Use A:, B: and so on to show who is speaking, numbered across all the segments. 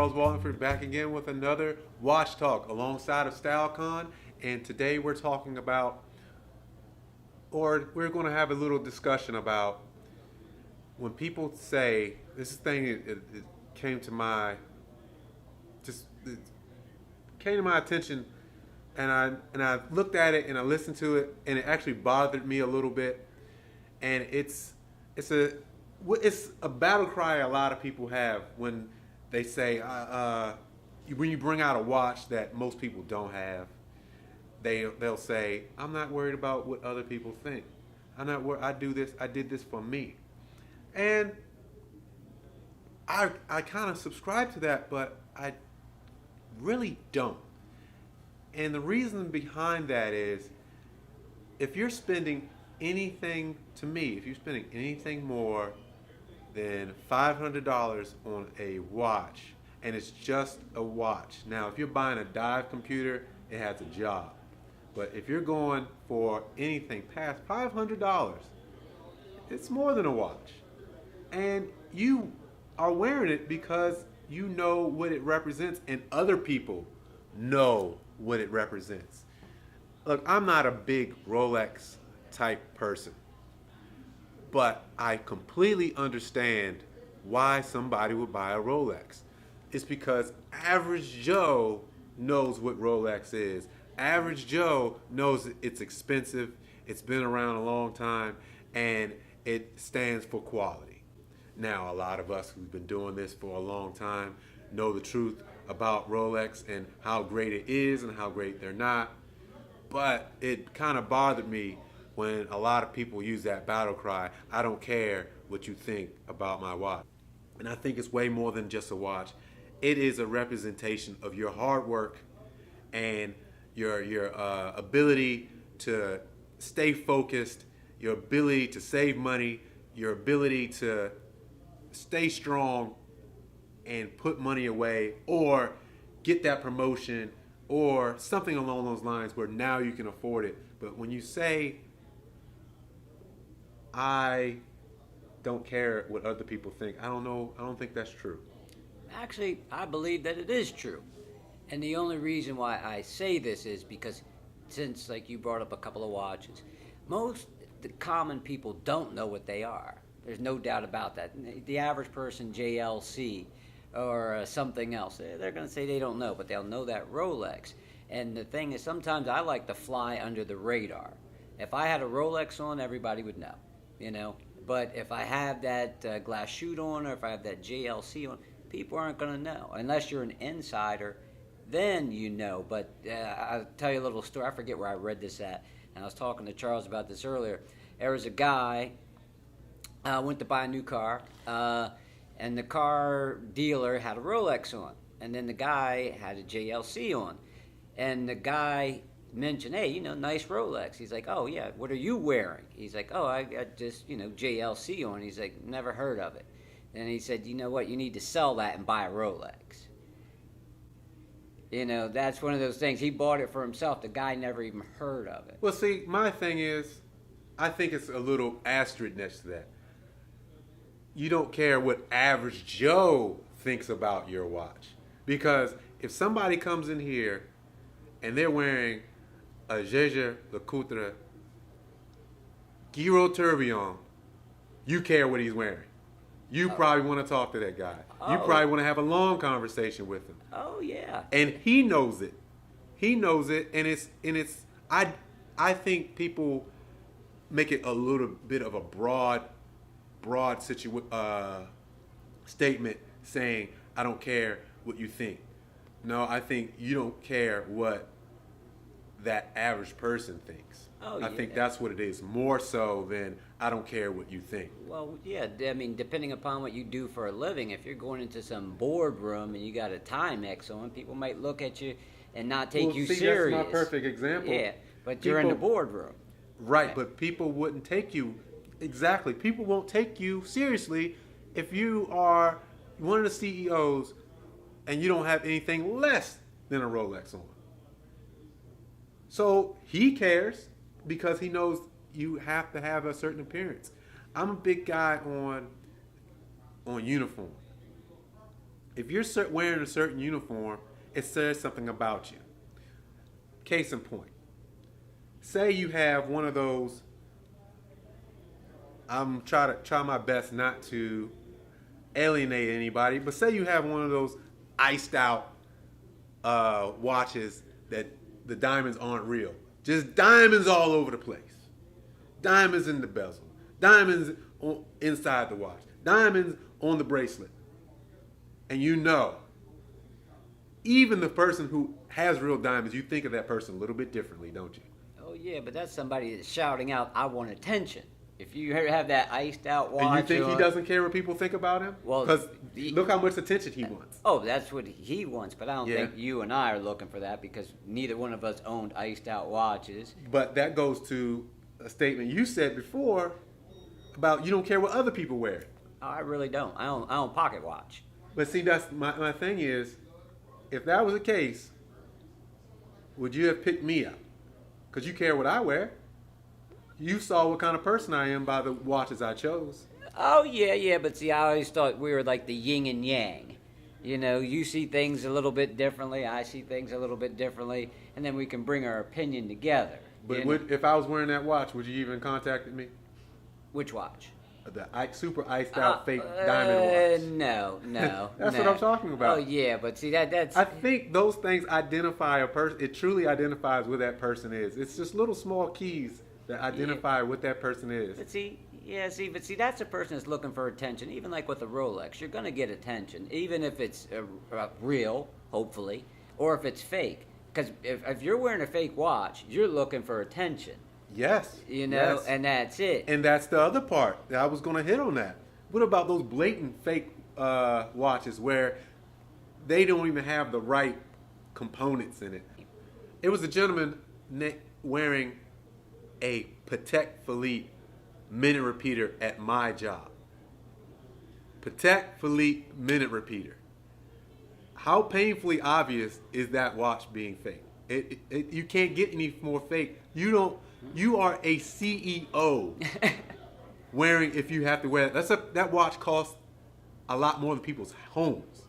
A: Charles Walhingford back again with another Watch Talk alongside of StyleCon, and today we're talking about, or we're going to have a little discussion about when people say this thing. It came to my it came to my attention, and I looked at it and I listened to it, and it actually bothered me a little bit, and it's a battle cry a lot of people have when they say, when you bring out a watch that most people don't have, they'll say, I'm not worried about what other people think. I'm not worried. I did this for me. And I kind of subscribe to that, but I really don't. And the reason behind that is, if you're spending anything, to me, if you're spending anything more than $500 on a watch, and it's just a watch. Now, if you're buying a dive computer, it has a job. But if you're going for anything past $500, it's more than a watch. And you are wearing it because you know what it represents, and other people know what it represents. Look, I'm not a big Rolex type person, but I completely understand why somebody would buy a Rolex. It's because average Joe knows what Rolex is. Average Joe knows it's expensive, it's been around a long time, and it stands for quality. Now, a lot of us who've been doing this for a long time know the truth about Rolex and how great it is and how great they're not. But it kind of bothered me when a lot of people use that battle cry, I don't care what you think about my watch. And I think it's way more than just a watch. It is a representation of your hard work and your ability to stay focused, your ability to save money, your ability to stay strong and put money away, or get that promotion, or something along those lines where now you can afford it. But when you say, I don't care what other people think, I don't think that's true.
B: Actually, I believe that it is true. And the only reason why I say this is because, since, like, you brought up a couple of watches, most the common people don't know what they are. There's no doubt about that. The average person, JLC or something else, they're going to say they don't know, but they'll know that Rolex. And the thing is, sometimes I like to fly under the radar. If I had a Rolex on, everybody would know, you know. But if I have that glass shoot on, or if I have that JLC on, people aren't going to know. Unless you're an insider, then you know. But I'll tell you a little story. I forget where I read this at. And I was talking to Charles about this earlier. There was a guy went to buy a new car, and the car dealer had a Rolex on. And then the guy had a JLC on. And the guy mentioned, hey, nice Rolex. He's like, oh, yeah, what are you wearing? He's like, oh, I got just, JLC on. He's like, never heard of it. And he said, you know what, you need to sell that and buy a Rolex. That's one of those things. He bought it for himself. The guy never even heard of it.
A: Well, see, my thing is, I think it's a little asterisk next to that. You don't care what average Joe thinks about your watch. Because if somebody comes in here and they're wearing a Jaeger LeCoultre Giro Tourbillon, you care what he's wearing. You probably want to talk to that guy. You probably want to have a long conversation with him.
B: Oh, yeah.
A: And he knows it. He knows it, and it's. I think people make it a little bit of a broad statement saying, I don't care what you think. No, I think you don't care what that average person thinks.
B: Oh,
A: I think that's what it is, more so than I don't care what you think.
B: Well, yeah, I mean, depending upon what you do for a living, if you're going into some boardroom and you got a Timex on, people might look at you and not take you serious.
A: That's my perfect example.
B: Yeah, but you're in the boardroom.
A: Right, but people wouldn't take you, exactly. People won't take you seriously if you are one of the CEOs and you don't have anything less than a Rolex on. So he cares because he knows you have to have a certain appearance. I'm a big guy on uniform. If you're wearing a certain uniform, it says something about you. Case in point. Say you have one of those. I'm try my best not to alienate anybody, but say you have one of those iced out watches that the diamonds aren't real. Just diamonds all over the place. Diamonds in the bezel. Diamonds inside the watch. Diamonds on the bracelet. And you know, even the person who has real diamonds, you think of that person a little bit differently, don't you?
B: Oh yeah, but that's somebody that's shouting out, "I want attention." If you have that iced out watch,
A: And you think he doesn't care what people think about him?
B: Well,
A: because look how much attention he wants.
B: Oh, that's what he wants, but I don't
A: Yeah.
B: think you and I are looking for that because neither one of us owned iced out watches.
A: But that goes to a statement you said before about you don't care what other people wear.
B: I really don't. I own pocket watch.
A: But see, that's my thing is, if that was the case, would you have picked me up? Because you care what I wear. You saw what kind of person I am by the watches I chose.
B: Oh yeah, but see, I always thought we were like the yin and yang. You know, you see things a little bit differently, I see things a little bit differently, and then we can bring our opinion together.
A: But if I was wearing that watch, would you even contacted me?
B: Which watch?
A: The super iced out fake diamond watch.
B: No.
A: That's
B: no.
A: what I'm talking about.
B: Oh yeah, but see that's.
A: I think those things identify a person. It truly identifies what that person is. It's just little small keys that identify what that person is.
B: But see, that's a person that's looking for attention. Even like with a Rolex, you're gonna get attention, even if it's real, hopefully, or if it's fake. Because if you're wearing a fake watch, you're looking for attention.
A: Yes.
B: You know,
A: yes.
B: and that's it.
A: And that's the other part that I was going to hit on that. What about those blatant fake watches where they don't even have the right components in it? It was a gentleman wearing a Patek Philippe minute repeater at my job. Patek Philippe minute repeater. How painfully obvious is that watch being fake? You can't get any more fake. You are a CEO wearing, if you have to wear that watch costs a lot more than people's homes.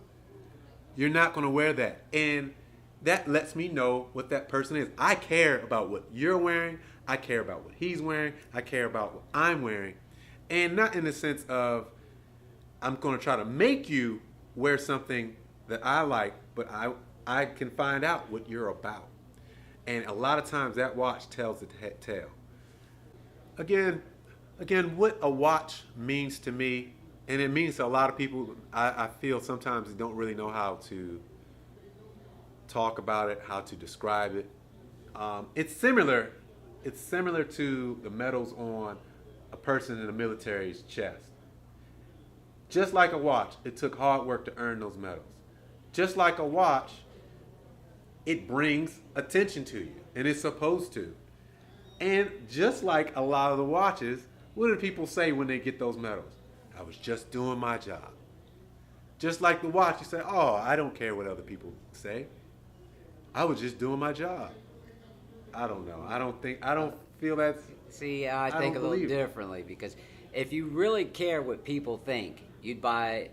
A: You're not going to wear that. And that lets me know what that person is. I care about what you're wearing. I care about what he's wearing. I care about what I'm wearing. And not in the sense of I'm going to try to make you wear something that I like, but I can find out what you're about. And a lot of times that watch tells the tale. Again, what a watch means to me, and it means to a lot of people, I feel sometimes they don't really know how to talk about it, how to describe it. It's similar to the medals on a person in the military's chest. Just like a watch, it took hard work to earn those medals. Just like a watch, it brings attention to you, and it's supposed to. And just like a lot of the watches, what do people say when they get those medals? I was just doing my job. Just like the watch, you say, oh, I don't care what other people say. I was just doing my job. I don't know. I don't feel that's...
B: See, I think a little differently, because if you really care what people think, you'd buy...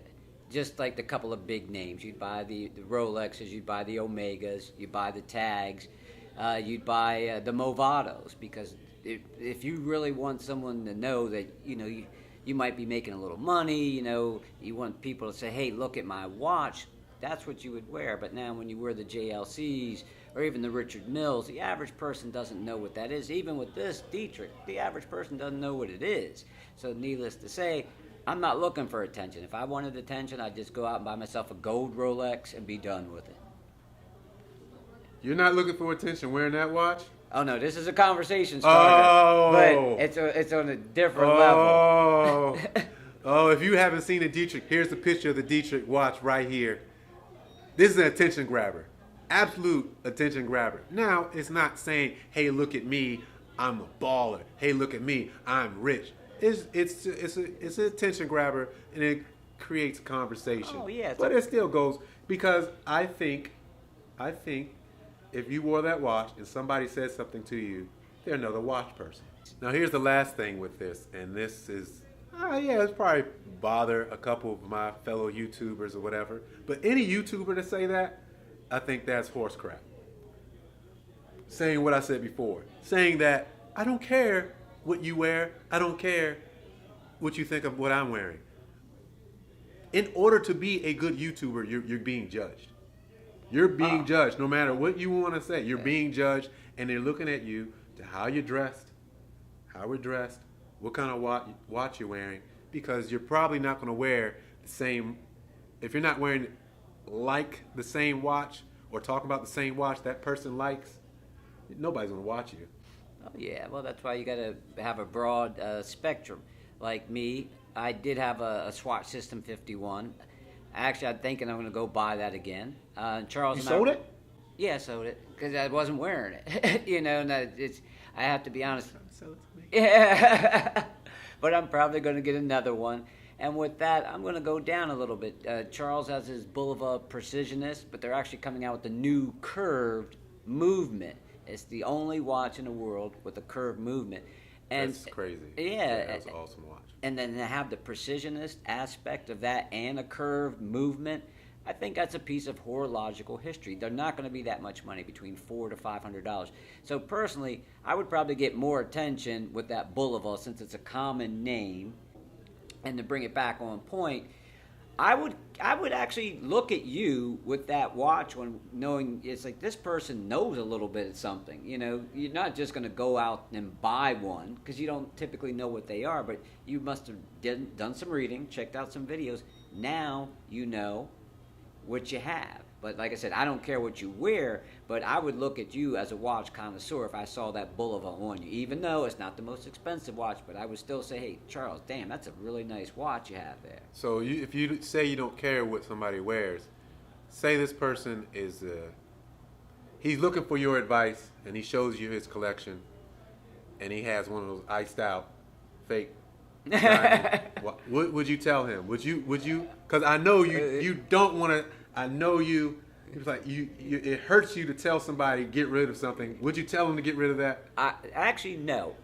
B: just like the couple of big names. You'd buy the Rolexes, you'd buy the Omegas, you'd buy the Tags, you'd buy the Movados, because if you really want someone to know that, you might be making a little money, you want people to say, hey, look at my watch, that's what you would wear. But now when you wear the JLCs or even the Richard Milles, the average person doesn't know what that is. Even with this Dietrich, the average person doesn't know what it is. So needless to say, I'm not looking for attention. If I wanted attention, I'd just go out and buy myself a gold Rolex and be done with it.
A: You're not looking for attention wearing that watch?
B: Oh no, this is a conversation starter.
A: Oh.
B: But it's on a different level.
A: Oh, if you haven't seen the Dietrich, here's the picture of the Dietrich watch right here. This is an attention grabber. Absolute attention grabber. Now, it's not saying, hey, look at me, I'm a baller. Hey, look at me, I'm rich. It's an attention grabber, and it creates conversation.
B: Oh yeah,
A: but it still goes, because I think if you wore that watch and somebody said something to you, they're another watch person. Now here's the last thing with this, and this is Yeah, it's probably bother a couple of my fellow YouTubers or whatever. But any YouTuber to say that, I think that's horse crap. Saying what I said before. Saying that I don't care what you wear. I don't care what you think of what I'm wearing. In order to be a good YouTuber, you're being judged. You're being judged no matter what you want to say. You're being judged, and they're looking at you to how you're dressed, how we're dressed, what kind of watch you're wearing, because you're probably not going to wear the same. If you're not wearing like the same watch or talking about the same watch that person likes, nobody's going to watch you.
B: Oh yeah, well that's why you got to have a broad spectrum. Like me, I did have a Swatch System 51. Actually, I'm thinking I'm going to go buy that again. Charles,
A: You sold it?
B: Yeah, I sold it because I wasn't wearing it. You know, and I have to be honest.
A: Sell it to me.
B: Yeah, but I'm probably going to get another one. And with that, I'm going to go down a little bit. Charles has his Boulevard Precisionist, but they're actually coming out with the new curved movement. It's the only watch in the world with a curved movement. And
A: That's crazy.
B: Yeah,
A: That's an awesome watch.
B: and then to have the precisionist aspect of that and a curved movement, I think that's a piece of horological history. They're not going to be that much money, between $400 to $500. So personally, I would probably get more attention with that Boulevard since it's a common name. And to bring it back on point, I would actually look at you with that watch when knowing it's like this person knows a little bit of something. You know, you're not just going to go out and buy one because you don't typically know what they are, but you must have done some reading, checked out some videos. Now you know what you have. But like I said, I don't care what you wear, but I would look at you as a watch connoisseur if I saw that Boulevard on you. Even though it's not the most expensive watch, but I would still say, hey, Charles, damn, that's a really nice watch you have there.
A: So if you say you don't care what somebody wears, say this person is, he's looking for your advice, and he shows you his collection, and he has one of those iced out, fake. What would you tell him? Would you? Because I know you don't want to. I know you. It's like it hurts you to tell somebody get rid of something. Would you tell them to get rid of that?
B: Actually, no.